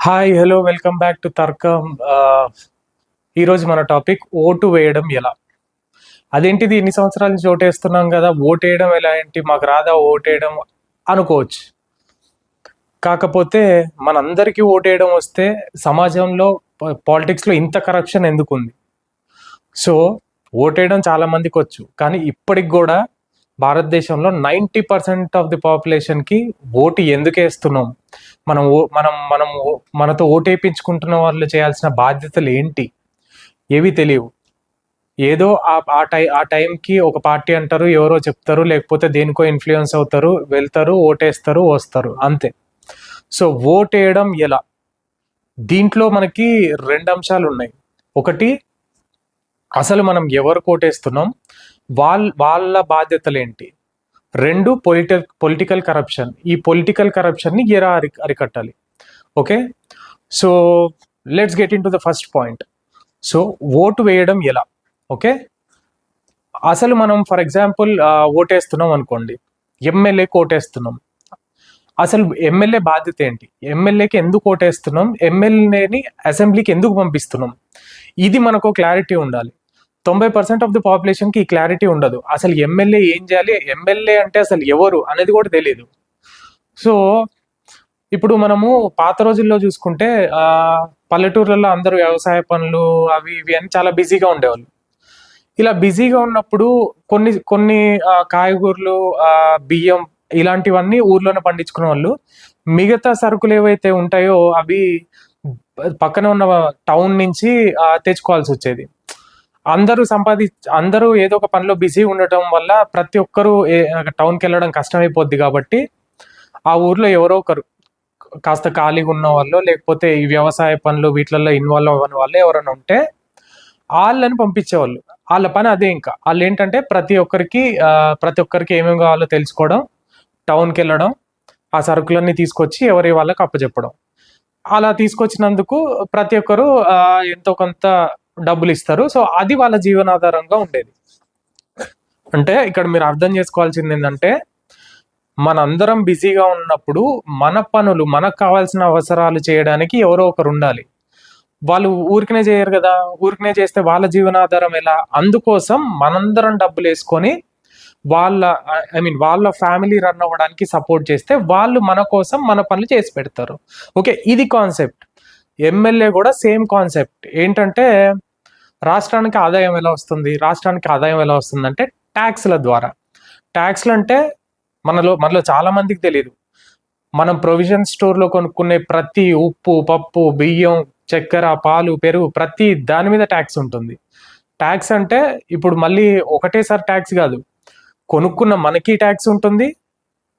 Hi hello welcome back to తర్కం. ఈరోజు మన టాపిక్ ఓటు వేయడం ఎలా. అదేంటిది ఇన్ని సంవత్సరాల నుంచి ఓటేస్తున్నాం కదా, ఓటేయడం ఎలా ఏంటి, మాకు రాదా ఓటేయడం అనుకోవచ్చు. కాకపోతే మనందరికీ ఓటేయడం వస్తే సమాజంలో పాలిటిక్స్లో ఇంత కరప్షన్ ఎందుకుంది? సో ఓటేయడం చాలా మందికి వచ్చు, కానీ ఇప్పటికి కూడా భారతదేశంలో 90% ఆఫ్ ది పాపులేషన్కి ఓటు ఎందుకు వేస్తున్నాం, మనం మనతో ఓటేపించుకుంటున్న వాళ్ళు చేయాల్సిన బాధ్యతలు ఏంటి, ఏవి తెలియవు. ఏదో ఆ టైంకి ఒక పార్టీ అంటారు, ఎవరో చెప్తారు, లేకపోతే దేనికో ఇన్ఫ్లుయెన్స్ అవుతారు, వెళ్తారు, ఓటేస్తారు, వస్తారు, అంతే. సో ఓటేయడం ఎలా? దీంట్లో మనకి రెండు అంశాలు ఉన్నాయి. ఒకటి, అసలు మనం ఎవరు ఓటేస్తున్నాం, వాళ్ళ బాధ్యతలు ఏంటి. రెండు, పొలిటికల్ కరప్షన్. ఈ పొలిటికల్ కరప్షన్ని ఎలా అరికట్టాలి. Okay, so let's get in to the first point. So vote వేయడం ఎలా? ఓకే, అసలు మనం ఫర్ ఎగ్జాంపుల్ ఓటేస్తున్నాం అనుకోండి, ఎమ్మెల్యేకి ఓటేస్తున్నాం. అసలు ఎమ్మెల్యే బాధ్యత ఏంటి, ఎమ్మెల్యేకి ఎందుకు ఓటేస్తున్నాం, ఎమ్మెల్యేని అసెంబ్లీకి ఎందుకు పంపిస్తున్నాం, ఇది మనకు క్లారిటీ ఉండాలి. 90% ఆఫ్ ది పాపులేషన్కి ఈ క్లారిటీ ఉండదు. అసలు ఎమ్మెల్యే ఏం చేయాలి, ఎమ్మెల్యే అంటే అసలు ఎవరు అనేది కూడా తెలియదు. సో ఇప్పుడు మనము పాత రోజుల్లో చూసుకుంటే పల్లెటూర్లలో అందరూ వ్యవసాయ పనులు అవి ఇవి అని చాలా బిజీగా ఉండేవాళ్ళు. ఇలా బిజీగా ఉన్నప్పుడు కొన్ని కొన్ని కాయగూరలు, బియ్యం ఇలాంటివన్నీ ఊర్లోనే పండించుకునే వాళ్ళు. మిగతా సరుకులు ఏవైతే ఉంటాయో అవి పక్కన ఉన్న టౌన్ నుంచి తెచ్చుకోవాల్సి వచ్చేది. అందరూ ఏదో ఒక పనిలో బిజీ ఉండటం వల్ల ప్రతి ఒక్కరూ టౌన్కి వెళ్ళడం కష్టమైపోద్ది. కాబట్టి ఆ ఊర్లో ఎవరో ఒకరు కాస్త ఖాళీగా ఉన్న వాళ్ళు, లేకపోతే ఈ వ్యవసాయ పనులు వీటిలలో ఇన్వాల్వ్ అవ్వని వాళ్ళు ఎవరైనా ఉంటే వాళ్ళని పంపించేవాళ్ళు. వాళ్ళ పని అదే. ఇంకా వాళ్ళు ఏంటంటే ప్రతి ఒక్కరికి ఏమేమి కావాలో తెలుసుకోవడం, టౌన్కి వెళ్ళడం, ఆ సరుకులన్నీ తీసుకొచ్చి ఎవరి వాళ్ళకి అప్పచెప్పడం. అలా తీసుకొచ్చినందుకు ప్రతి ఒక్కరు ఎంతో కొంత డబ్బులు ఇస్తారు. సో అది వాళ్ళ జీవనాధారంగా ఉండేది. అంటే ఇక్కడ మీరు అర్థం చేసుకోవాల్సింది ఏంటంటే, మనందరం బిజీగా ఉన్నప్పుడు మన పనులు, మనకు కావాల్సిన అవసరాలు చేయడానికి ఎవరో ఒకరు ఉండాలి. వాళ్ళు ఊరికనే చేయరు కదా, ఊరికనే చేస్తే వాళ్ళ జీవనాధారం ఎలా? అందుకోసం మనందరం డబ్బులు వేసుకొని వాళ్ళ ఫ్యామిలీ రన్ అవ్వడానికి సపోర్ట్ చేస్తే వాళ్ళు మన కోసం మన పనులు చేసి పెడతారు. ఓకే, ఇది కాన్సెప్ట్. ఎమ్మెల్యే కూడా సేమ్ కాన్సెప్ట్. ఏంటంటే రాష్ట్రానికి ఆదాయం ఎలా వస్తుంది అంటే ట్యాక్స్ల ద్వారా. ట్యాక్స్లు అంటే మనలో చాలా మందికి తెలియదు. మనం ప్రొవిజన్ స్టోర్లో కొనుక్కునే ప్రతి ఉప్పు, పప్పు, బియ్యం, చక్కెర, పాలు, పెరుగు ప్రతి దాని మీద ట్యాక్స్ ఉంటుంది. ట్యాక్స్ అంటే ఇప్పుడు మళ్ళీ ఒకటేసారి ట్యాక్స్ కాదు, కొనుక్కున్న మనకి ట్యాక్స్ ఉంటుంది,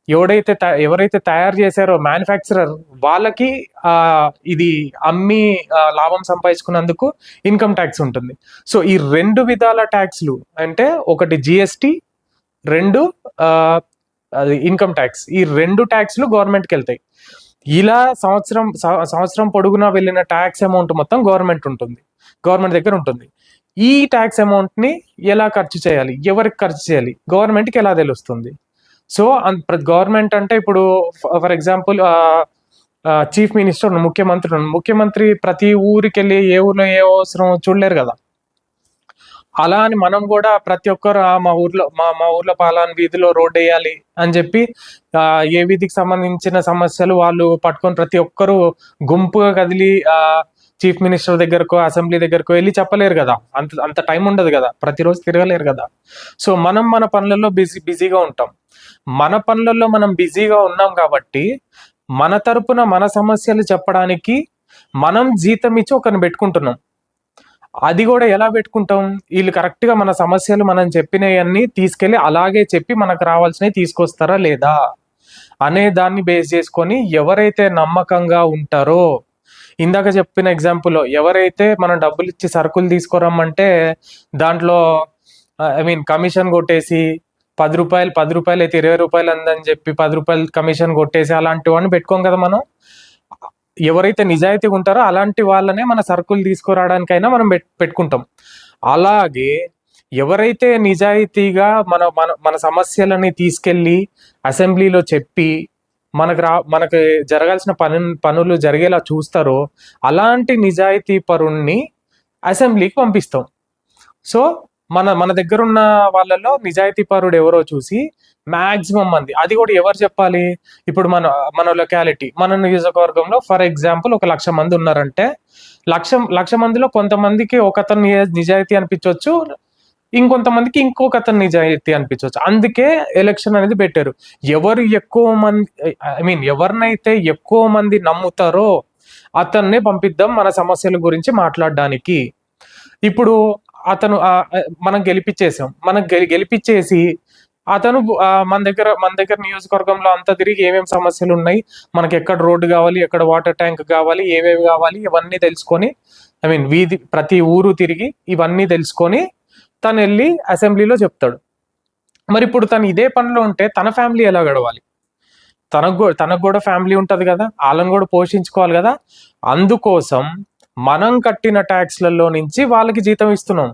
ఎవరైతే తయారు చేశారో మ్యానుఫ్యాక్చరర్ వాళ్ళకి ఇది అమ్మి లాభం సంపాదించుకున్నందుకు ఇన్కమ్ ట్యాక్స్ ఉంటుంది. సో ఈ రెండు విధాల ట్యాక్స్లు అంటే ఒకటి జిఎస్టి, రెండు అది ఇన్కమ్ ట్యాక్స్. ఈ రెండు ట్యాక్స్లు గవర్నమెంట్కి వెళ్తాయి. ఇలా సంవత్సరం పొడుగునా వెళ్ళిన ట్యాక్స్ అమౌంట్ మొత్తం గవర్నమెంట్ దగ్గర ఉంటుంది. ఈ ట్యాక్స్ అమౌంట్ని ఎలా ఖర్చు చేయాలి, ఎవరికి ఖర్చు చేయాలి, గవర్నమెంట్కి ఎలా తెలుస్తుంది? సో గవర్నమెంట్ అంటే ఇప్పుడు ఫర్ ఎగ్జాంపుల్ చీఫ్ మినిస్టర్, ముఖ్యమంత్రి ప్రతి ఊరికి వెళ్ళి ఏ ఊర్లో ఏ అవసరం చూడలేరు కదా. అలా అని మనం కూడా ప్రతి ఒక్కరు మా ఊర్లో పాలాన్ వీధిలో రోడ్ వేయాలి అని చెప్పి ఏ వీధికి సంబంధించిన సమస్యలు వాళ్ళు పట్టుకొని ప్రతి ఒక్కరు గుంపుగా కదిలి చీఫ్ మినిస్టర్ దగ్గరకు, అసెంబ్లీ దగ్గరకు వెళ్ళి చెప్పలేరు కదా. అంత టైం ఉండదు కదా, ప్రతిరోజు తిరగలేరు కదా. సో మన పనులలో బిజీగా ఉంటాం. మన పనులలో మనం బిజీగా ఉన్నాం కాబట్టి మన తరపున మన సమస్యలు చెప్పడానికి మనం జీతం ఇచ్చి ఒకరిని పెట్టుకుంటున్నాం. అది కూడా ఎలా పెట్టుకుంటాం, వీళ్ళు కరెక్ట్గా మన సమస్యలు మనం చెప్పినవన్నీ తీసుకెళ్ళి అలాగే చెప్పి మనకు రావాల్సినవి తీసుకొస్తారా లేదా అనే దాన్ని బేస్ చేసుకొని ఎవరైతే నమ్మకంగా ఉంటారో, ఇందాక చెప్పిన ఎగ్జాంపుల్లో ఎవరైతే మనం డబ్బులు ఇచ్చి సరుకులు తీసుకురమ్మంటే దాంట్లో కమిషన్ కొట్టేసి 10 రూపాయలు అయితే 20 రూపాయలు అందని చెప్పి 10 రూపాయలు కమిషన్ కొట్టేసి అలాంటివన్నీ పెట్టుకోం కదా మనం. ఎవరైతే నిజాయితీగా ఉంటారో అలాంటి వాళ్ళనే మన సరుకులు తీసుకురావడానికైనా మనం పెట్టుకుంటాం. అలాగే ఎవరైతే నిజాయితీగా మన సమస్యలని తీసుకెళ్ళి అసెంబ్లీలో చెప్పి మనకి జరగాల్సిన పనులు జరిగేలా చూస్తారో అలాంటి నిజాయితీ పరుణ్ణి అసెంబ్లీకి పంపిస్తాం. సో మన దగ్గర ఉన్న వాళ్ళలో నిజాయితీ పరుడు ఎవరో చూసి మాక్సిమం మంది, అది కూడా ఎవరు చెప్పాలి, ఇప్పుడు మన లొకాలిటీ, మన నియోజకవర్గంలో ఫర్ ఎగ్జాంపుల్ 1,00,000 మంది ఉన్నారంటే లక్ష మందిలో కొంతమందికి ఒకతను నిజాయితీ అనిపించవచ్చు, ఇంకొంతమందికి ఇంకొకతను నిజాయితీ అనిపించవచ్చు. అందుకే ఎలక్షన్ అనేది పెట్టారు. ఎవరు ఎక్కువ మంది, ఐ మీన్ ఎవరినైతే ఎక్కువ మంది నమ్ముతారో అతన్నే పంపిద్దాం మన సమస్యల గురించి మాట్లాడడానికి. ఇప్పుడు అతను మనం గెలిపించేసాం, గెలిపించేసి అతను మన దగ్గర నియోజకవర్గంలో అంతా తిరిగి ఏమేమి సమస్యలు ఉన్నాయి, మనకి ఎక్కడ రోడ్డు కావాలి, ఎక్కడ వాటర్ ట్యాంక్ కావాలి, ఏమేమి కావాలి, ఇవన్నీ తెలుసుకొని, ఐ మీన్ ప్రతి ఊరు తిరిగి ఇవన్నీ తెలుసుకొని తను వెళ్ళి అసెంబ్లీలో చెప్తాడు. మరి ఇప్పుడు తను ఇదే పనిలో ఉంటే తన ఫ్యామిలీ ఎలా గడవాలి? తనకు కూడా ఫ్యామిలీ ఉంటది కదా, వాళ్ళని కూడా పోషించుకోవాలి కదా. అందుకోసం మనం కట్టిన ట్యాక్స్లలో నుంచి వాళ్ళకి జీతం ఇస్తున్నాం.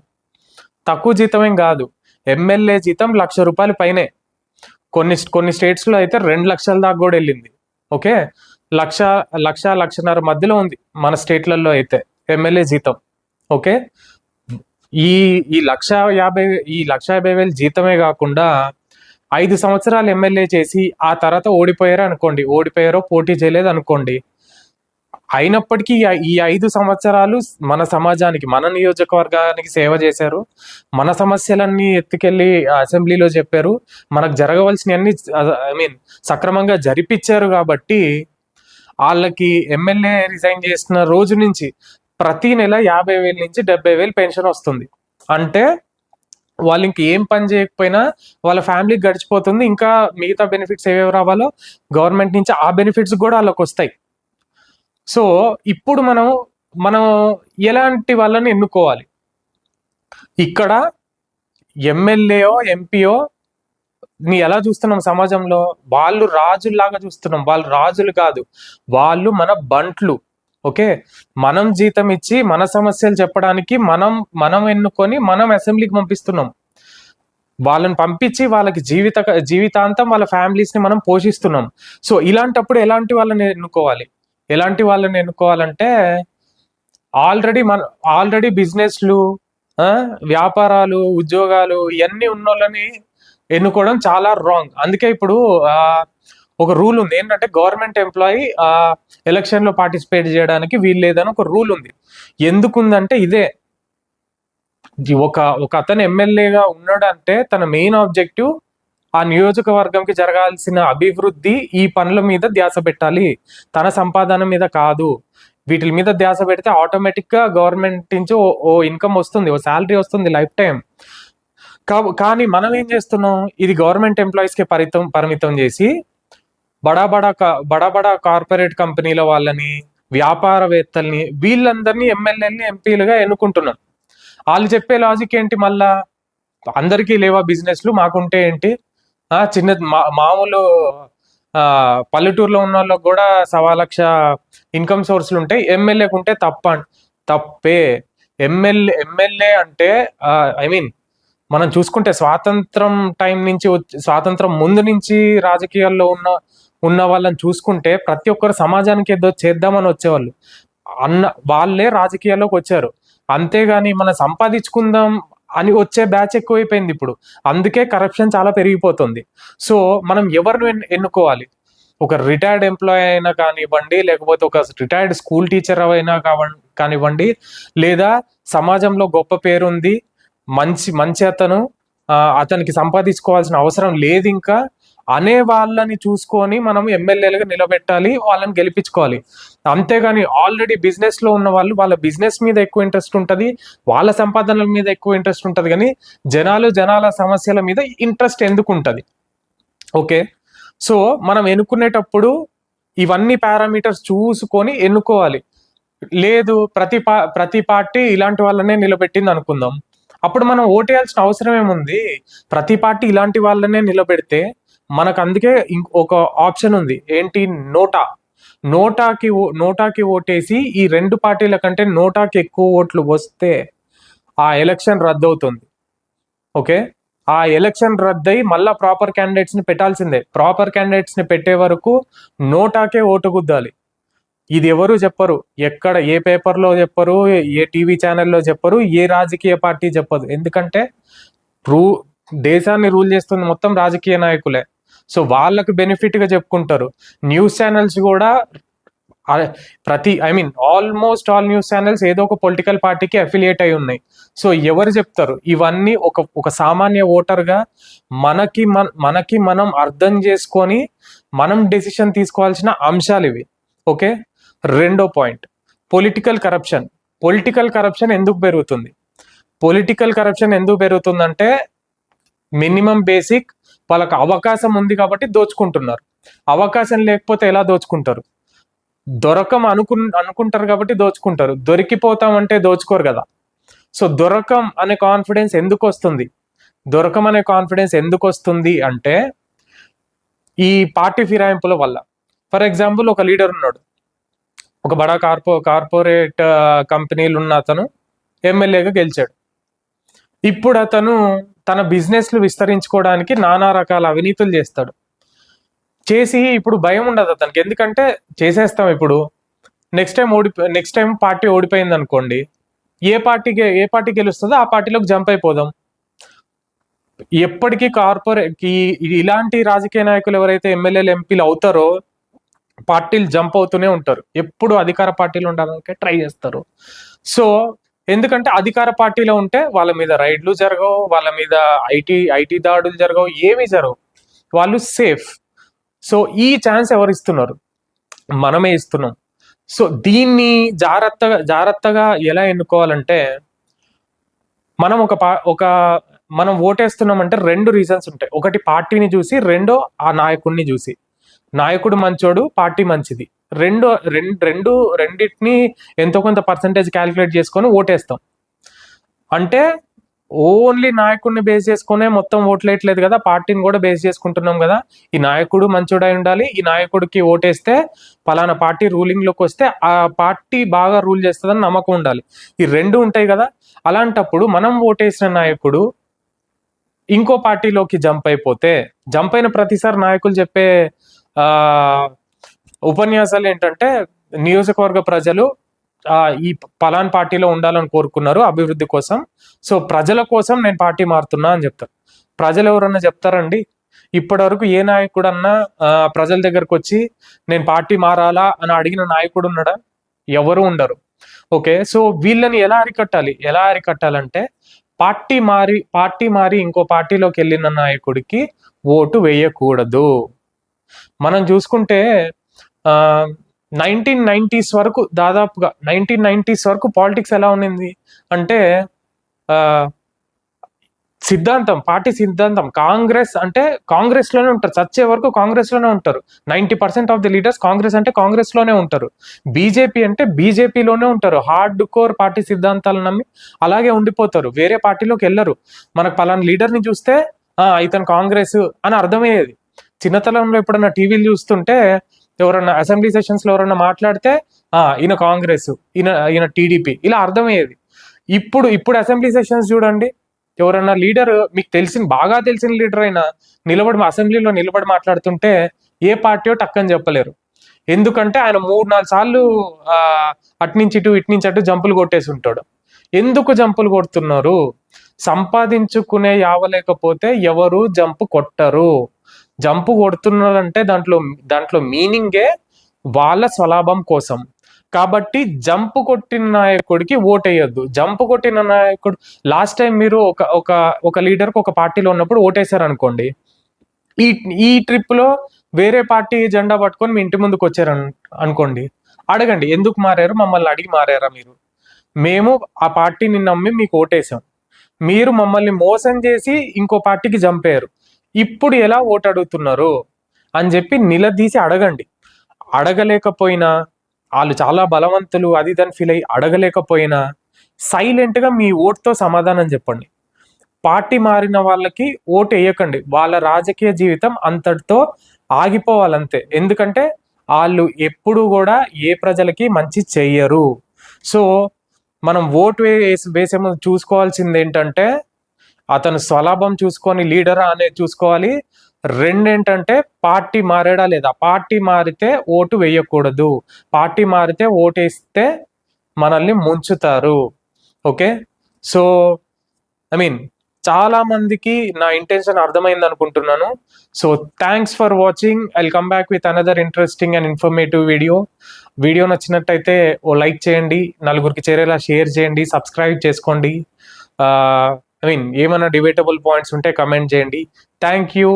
తక్కువ జీతమేం కాదు, ఎమ్మెల్యే జీతం 1,00,000 రూపాయల పైనే. కొన్ని స్టేట్స్ లో అయితే 2 లక్షల దాకా కూడా వెళ్ళింది. ఓకే, 1,00,000-1,50,000 మధ్యలో ఉంది మన స్టేట్లలో అయితే ఎమ్మెల్యే జీతం. ఓకే, ఈ 1,50,000 జీతమే కాకుండా 5 సంవత్సరాలు ఎమ్మెల్యే చేసి ఆ తర్వాత ఓడిపోయారో పోటీ చేయలేదు అనుకోండి, అయినప్పటికీ ఈ 5 సంవత్సరాలు మన సమాజానికి, మన నియోజకవర్గానికి సేవ చేశారు, మన సమస్యలన్నీ ఎత్తుకెళ్ళి అసెంబ్లీలో చెప్పారు, మనకు జరగవలసినవన్నీ ఐ మీన్ సక్రమంగా జరిపించారు. కాబట్టి వాళ్ళకి ఎమ్మెల్యే రిజైన్ చేసిన రోజు నుంచి ప్రతి నెల 50,000 నుంచి 70,000 పెన్షన్ వస్తుంది. అంటే వాళ్ళు ఇంక ఏం పని చేయకపోయినా వాళ్ళ ఫ్యామిలీకి గడిచిపోతుంది. ఇంకా మిగతా బెనిఫిట్స్ ఏవేవి రావాలో గవర్నమెంట్ నుంచి ఆ బెనిఫిట్స్ కూడా వాళ్ళకి వస్తాయి. సో ఇప్పుడు మనం ఎలాంటి వాళ్ళని ఎన్నుకోవాలి? ఇక్కడ ఎమ్మెల్యేయో ఎంపీయో ని ఎలా చూస్తున్నాం సమాజంలో? వాళ్ళు రాజుల్లాగా చూస్తున్నాం. వాళ్ళు రాజులు కాదు, వాళ్ళు మన బంట్లు. ఓకే, మనం జీతం ఇచ్చి మన సమస్యలు చెప్పడానికి మనం ఎన్నుకొని మనం అసెంబ్లీకి పంపిస్తున్నాం. వాళ్ళని పంపించి వాళ్ళకి జీవితాంతం వాళ్ళ ఫ్యామిలీస్ ని మనం పోషిస్తున్నాం. సో ఇలాంటప్పుడు ఎలాంటి వాళ్ళని ఎన్నుకోవాలంటే ఆల్రెడీ బిజినెస్లు, వ్యాపారాలు, ఉద్యోగాలు ఇవన్నీ ఉన్నోళ్ళని ఎన్నుకోవడం చాలా రాంగ్. అందుకే ఇప్పుడు ఒక రూల్ ఉంది, ఏంటంటే గవర్నమెంట్ ఎంప్లాయీ ఎలక్షన్ లో పార్టిసిపేట్ చేయడానికి వీలు లేదని ఒక రూల్ ఉంది. ఎందుకుందంటే ఇదే, ఒక అతను ఎమ్మెల్యేగా ఉన్నాడంటే తన మెయిన్ ఆబ్జెక్టివ్ ఆ నియోజకవర్గంకి జరగాల్సిన అభివృద్ధి, ఈ పనుల మీద ధ్యాస పెట్టాలి, తన సంపాదన మీద కాదు. వీటి మీద ధ్యాస పెడితే ఆటోమేటిక్ గా గవర్నమెంట్ నుంచి ఓ ఇన్కమ్ వస్తుంది, ఓ శాలరీ వస్తుంది లైఫ్ టైం. కానీ మనం ఏం చేస్తున్నాం, ఇది గవర్నమెంట్ ఎంప్లాయీస్ కి పరిమితం చేసి బడా కార్పొరేట్ కంపెనీల వాళ్ళని, వ్యాపారవేత్తల్ని, వీళ్ళందరినీ ఎమ్మెల్యేలని ఎంపీలుగా ఎన్నుకుంటున్నాం. వాళ్ళు చెప్పే లాజిక్ ఏంటి? మళ్ళా అందరికీ లేవా బిజినెస్లు, మాకుంటే ఏంటి, చిన్న మామూలు పల్లెటూరులో ఉన్న వాళ్ళకి కూడా 1,00,000 ఇన్కమ్ సోర్స్లు ఉంటాయి, ఎమ్మెల్యేకు ఉంటే తప్పే. ఎమ్మెల్యే అంటే ఐ మీన్ మనం చూసుకుంటే స్వాతంత్రం ముందు నుంచి రాజకీయాల్లో ఉన్న వాళ్ళని చూసుకుంటే ప్రతి ఒక్కరు సమాజానికి ఏదో చేద్దామని వచ్చేవాళ్ళు, వాళ్ళే రాజకీయాల్లోకి వచ్చారు. అంతేగాని మనం సంపాదించుకుందాం అని వచ్చే బ్యాచ్ ఎక్కువైపోయింది ఇప్పుడు. అందుకే కరప్షన్ చాలా పెరిగిపోతుంది. సో మనం ఎవరిని ఎన్నుకోవాలి? ఒక రిటైర్డ్ ఎంప్లాయీ అయినా కానివ్వండి, లేకపోతే ఒక రిటైర్డ్ స్కూల్ టీచర్ అయినా కానివ్వండి, లేదా సమాజంలో గొప్ప పేరుంది, మంచి అతనికి సంపాదించుకోవాల్సిన అవసరం లేదు ఇంకా అనే వాళ్ళని చూసుకొని మనం ఎమ్మెల్యేలుగా నిలబెట్టాలి, వాళ్ళని గెలిపించుకోవాలి. అంతేగాని ఆల్రెడీ బిజినెస్ లో ఉన్న వాళ్ళు, వాళ్ళ బిజినెస్ మీద ఎక్కువ ఇంట్రెస్ట్ ఉంటుంది, వాళ్ళ సంపాదనల మీద ఎక్కువ ఇంట్రెస్ట్ ఉంటుంది, కానీ జనాల సమస్యల మీద ఇంట్రెస్ట్ ఎందుకు ఉంటుంది? ఓకే, సో మనం ఎన్నుకునేటప్పుడు ఇవన్నీ పారామీటర్స్ చూసుకొని ఎన్నుకోవాలి. లేదు ప్రతి పార్టీ ఇలాంటి వాళ్ళనే నిలబెట్టింది అనుకుందాం, అప్పుడు మనం ఓటేయాల్సిన అవసరం ఏముంది? ప్రతి పార్టీ ఇలాంటి వాళ్ళనే నిలబెడితే మనకు అందుకే ఒక ఆప్షన్ ఉంది, ఏంటి? నోటాకి ఓటేసి ఈ 2 పార్టీల కంటే నోటాకి ఎక్కువ ఓట్లు వస్తే ఆ ఎలక్షన్ రద్దు అవుతుంది. ఓకే, ఆ ఎలక్షన్ రద్దయి మళ్ళా ప్రాపర్ క్యాండిడేట్స్ ని పెట్టాల్సిందే. ప్రాపర్ క్యాండిడేట్స్ ని పెట్టే వరకు నోటాకే ఓటు గుద్దాలి. ఇది ఎవరు చెప్పరు, ఎక్కడ ఏ పేపర్లో చెప్పరు, ఏ టీవీ ఛానల్లో చెప్పరు, ఏ రాజకీయ పార్టీ చెప్పదు. ఎందుకంటే దేశాన్ని రూల్ చేస్తుంది మొత్తం రాజకీయ నాయకులే. సో వాళ్ళకు బెనిఫిట్ గా చెప్పుకుంటారు. న్యూస్ ఛానల్స్ కూడా ఆల్మోస్ట్ ఆల్ న్యూస్ ఛానల్స్ ఏదో ఒక పొలిటికల్ పార్టీకి అఫిలియేట్ అయి ఉన్నాయి. సో ఎవరు చెప్తారు ఇవన్నీ? ఒక సామాన్య ఓటర్గా మనకి మనం అర్థం చేసుకొని మనం డెసిషన్ తీసుకోవాల్సిన అంశాలు ఇవి. ఓకే, రెండో point, political corruption. Political corruption ఎందుకు పెరుగుతుంది? పొలిటికల్ కరప్షన్ ఎందుకు పెరుగుతుందంటే మినిమం బేసిక్ వాళ్ళకి అవకాశం ఉంది కాబట్టి దోచుకుంటున్నారు. అవకాశం లేకపోతే ఎలా దోచుకుంటారు? దొరకం అనుకుంటారు కాబట్టి దోచుకుంటారు. దొరికిపోతామంటే దోచుకోరు కదా. సో దొరకం అనే కాన్ఫిడెన్స్ ఎందుకు వస్తుంది? దొరకం అనే కాన్ఫిడెన్స్ ఎందుకు వస్తుంది అంటే ఈ పార్టీ ఫిరాయింపుల వల్ల. ఫర్ ఎగ్జాంపుల్, ఒక లీడర్ ఉన్నాడు, ఒక బడా కార్పొరేట్ కంపెనీలు ఉన్న అతను ఎమ్మెల్యేగా గెలిచాడు. ఇప్పుడు అతను తన బిజినెస్లు విస్తరించుకోవడానికి నానా రకాల అవినీతులు చేస్తాడు. చేసి ఇప్పుడు భయం ఉండదు అతనికి, ఎందుకంటే చేసేస్తాం ఇప్పుడు. నెక్స్ట్ టైం పార్టీ ఓడిపోయింది అనుకోండి, ఏ పార్టీ గెలుస్తుందో ఆ పార్టీలోకి జంప్ అయిపోదాం. ఎప్పటికీ ఇలాంటి రాజకీయ నాయకులు ఎవరైతే ఎమ్మెల్యేలు ఎంపీలు అవుతారో పార్టీలు జంప్ అవుతూనే ఉంటారు. ఎప్పుడు అధికార పార్టీలు ఉండాలంటే ట్రై చేస్తారు. సో ఎందుకంటే అధికార పార్టీలో ఉంటే వాళ్ళ మీద రైడ్లు జరగవు, వాళ్ళ మీద ఐటీ దాడులు జరగవు, ఏమీ జరగవు, వాళ్ళు సేఫ్. సో ఈ ఛాన్స్ ఎవరు ఇస్తున్నారు? మనమే ఇస్తున్నాం. సో దీన్ని జాగ్రత్తగా ఎలా ఎన్నుకోవాలంటే, మనం మనం ఓటేస్తున్నామంటే రెండు రీజన్స్ ఉంటాయి. ఒకటి పార్టీని చూసి, రెండో ఆ నాయకుడిని చూసి. నాయకుడు మంచోడు, పార్టీ మంచిది, రెండింటిని ఎంతో కొంత పర్సంటేజ్ క్యాలిక్యులేట్ చేసుకొని ఓటేస్తాం. అంటే ఓన్లీ నాయకుడిని బేస్ చేసుకునే మొత్తం ఓట్లేయట్లేదు కదా, పార్టీని కూడా బేస్ చేసుకుంటున్నాం కదా. ఈ నాయకుడు మంచోడై ఉండాలి, ఈ నాయకుడికి ఓటేస్తే పలానా పార్టీ రూలింగ్ లోకి వస్తే ఆ పార్టీ బాగా రూల్ చేస్తుందని నమ్మకం ఉండాలి. ఈ రెండు ఉంటాయి కదా. అలాంటప్పుడు మనం ఓటేసిన నాయకుడు ఇంకో పార్టీలోకి జంప్ అయిన ప్రతిసారి నాయకులు చెప్పే ఉపన్యాసాలు ఏంటంటే, నియోజకవర్గ ప్రజలు ఈ పలాన్ పార్టీలో ఉండాలని కోరుకున్నారు అభివృద్ధి కోసం, సో ప్రజల కోసం నేను పార్టీ మారుతున్నా అని చెప్తారు. ప్రజలు ఎవరన్నా చెప్తారండి? ఇప్పటి వరకు ఏ నాయకుడన్నా ప్రజల దగ్గరకు వచ్చి నేను పార్టీ మారాలా అని అడిగిన నాయకుడు ఉన్నాడా? ఎవరు ఉండరు. ఓకే, సో వీళ్ళని ఎలా అరికట్టాలంటే పార్టీ మారి ఇంకో పార్టీలోకి వెళ్ళిన నాయకుడికి ఓటు వేయకూడదు. మనం చూసుకుంటే 1990s వరకు, దాదాపుగా 1990s వరకు పాలిటిక్స్ ఎలా ఉన్నింది అంటే, పార్టీ సిద్ధాంతం కాంగ్రెస్ అంటే కాంగ్రెస్ లోనే ఉంటారు, చచ్చే వరకు కాంగ్రెస్ లోనే ఉంటారు. 90% ఆఫ్ ది లీడర్స్ కాంగ్రెస్ అంటే కాంగ్రెస్ లోనే ఉంటారు. బీజేపీ అంటే బీజేపీలోనే ఉంటారు. హార్డ్ కోర్ పార్టీ సిద్ధాంతాలు నమ్మి అలాగే ఉండిపోతారు, వేరే పార్టీలోకి వెళ్ళరు. మనకు పలానా లీడర్ని చూస్తే ఇతను కాంగ్రెస్ అని అర్థమయ్యేది. చిన్నతనంలో ఎప్పుడన్నా టీవీలు చూస్తుంటే ఎవరన్నా అసెంబ్లీ సెషన్స్ లో ఎవరన్నా మాట్లాడితే ఈయన కాంగ్రెస్, ఈయన టీడీపీ, ఇలా అర్థమయ్యేది. ఇప్పుడు అసెంబ్లీ సెషన్స్ చూడండి, ఎవరన్నా లీడర్ మీకు బాగా తెలిసిన లీడర్ అయినా అసెంబ్లీలో నిలబడి మాట్లాడుతుంటే ఏ పార్టీయో టక్కని చెప్పలేరు. ఎందుకంటే ఆయన 3-4 సార్లు అట్నుంచి ఇటు జంపులు కొట్టేసి ఉంటాడు. ఎందుకు జంపులు కొడుతున్నారు? సంపాదించుకునే యావలేకపోతే ఎవరు జంపు కొట్టరు. జంపు కొడుతున్నారంటే దాంట్లో మీనింగే వాళ్ళ స్వలాభం కోసం. కాబట్టి జంపు కొట్టిన నాయకుడికి ఓటేయద్దు. జంపు కొట్టిన నాయకుడు, లాస్ట్ టైం మీరు ఒక లీడర్కి ఒక పార్టీలో ఉన్నప్పుడు ఓటేశారు అనుకోండి, ఈ ట్రిప్ లో వేరే పార్టీ జెండా పట్టుకొని మీ ఇంటి ముందుకు వచ్చారు అనుకోండి, అడగండి ఎందుకు మారారు, మమ్మల్ని అడిగి మారారా మీరు? మేము ఆ పార్టీని నమ్మి మీకు ఓటేసాం, మీరు మమ్మల్ని మోసం చేసి ఇంకో పార్టీకి జంపారు, ఇప్పుడు ఎలా ఓటు అడుగుతున్నారు అని చెప్పి నిలదీసి అడగండి. అడగలేకపోయినా, వాళ్ళు చాలా బలవంతులు అది దాన్ని ఫీల్ అయ్యి అడగలేకపోయినా సైలెంట్ గా మీ ఓటుతో సమాధానం చెప్పండి. పార్టీ మారిన వాళ్ళకి ఓటు వేయకండి. వాళ్ళ రాజకీయ జీవితం అంతటితో ఆగిపోవాలంతే. ఎందుకంటే వాళ్ళు ఎప్పుడు కూడా ఏ ప్రజలకి మంచి చెయ్యరు. సో మనం ఓటు వేసే ముందు చూసుకోవాల్సింది ఏంటంటే, అతను స్వలాభం చూసుకొని లీడరా అనేది చూసుకోవాలి. రెండేంటంటే పార్టీ మారాడా లేదా, పార్టీ మారితే ఓటు వేయకూడదు, పార్టీ మారితే ఓటేస్తే మనల్ని ముంచుతారు. ఓకే, సో ఐ మీన్ చాలా మందికి నా ఇంటెన్షన్ అర్థమైంది అనుకుంటున్నాను. So thanks for watching. I will come back with another interesting and informative video నచ్చినట్టయితే ఓ లైక్ చేయండి, నలుగురికి చేరేలా షేర్ చేయండి, సబ్స్క్రైబ్ చేసుకోండి. ఐ మీన్ ఏమైనా డిబేటబుల్ పాయింట్స్ ఉంటే కమెంట్ చేయండి. Thank you.